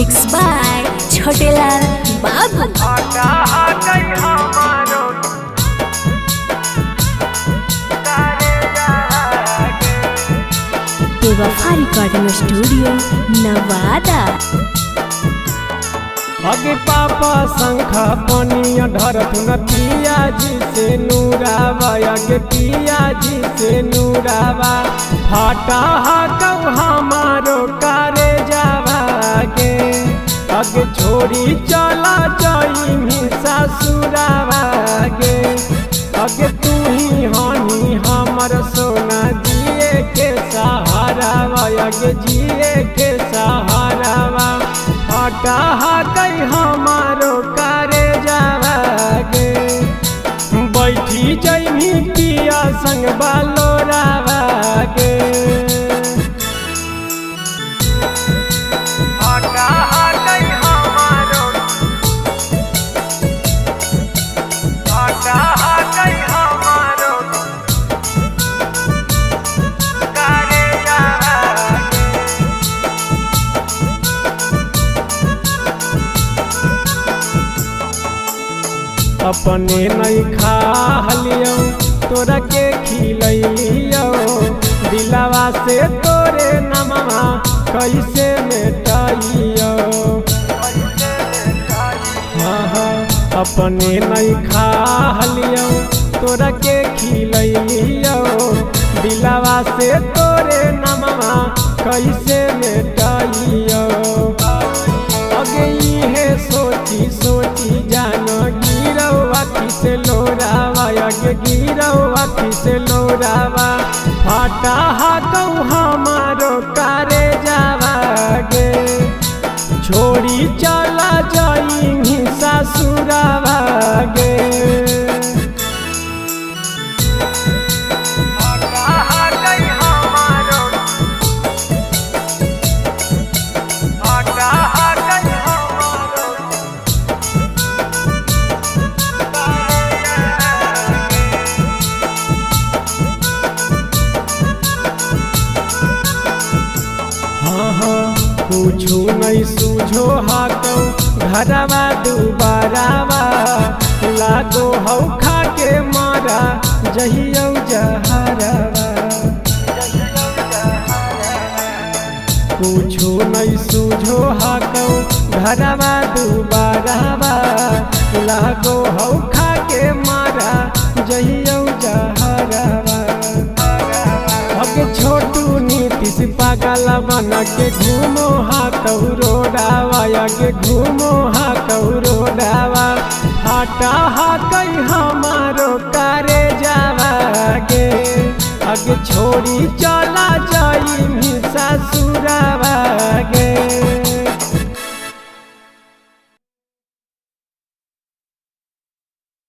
Mixed by Chotelal Babu. बेवफा recording studio Nawada. अगे पापा शंखा पनिया धरत न पिया जी से नूरावा, अगे पिया जी से नूरावा फाटा कौ हमारो कारे जावा गे। अगे छोड़ी चला जाई ससुरावा गे। अगे तू ही हानि हमर सोना जिए के सहारावा, अगे जिए के सहारावा फाटा कई हमारो कारे जावा गे। बैठी जैमी पिया संग बालोरावा गे। अपने नहीं खा लियो तोरा के खिलियो, दिलावा से तोरे नमवा कैसे मिटाइयो। अपने नहीं खा लियो तोरा के खिलियो, दिलावा से तोरे नमवा कैसे मिटाइयो। अगे ये सोची सोची जानो गिरो आखी से लोरावा, अगे गिरो आखी से लोरावा फाटा कौ हमारो कारे जावा गे। छोड़ी चला जाई ससुरावा गे। कुछू नहीं सूझो हाकौ घरवा दुबारावा, लागो हौ खा के मारा जहियौ जहरवा। कुछू नहीं सूझो हाकौ घरवा दुबारावा, लागो हौ खा के मारा जहियौ जहरवा। अगे छोटू नीतीश पागल बन के घूमो हाथौ रोडावा, अगे घूमो हाथौ रोडावा फाटा कई हमारो कारे जावा गे। अगे छोड़ी चला जाई ससुरा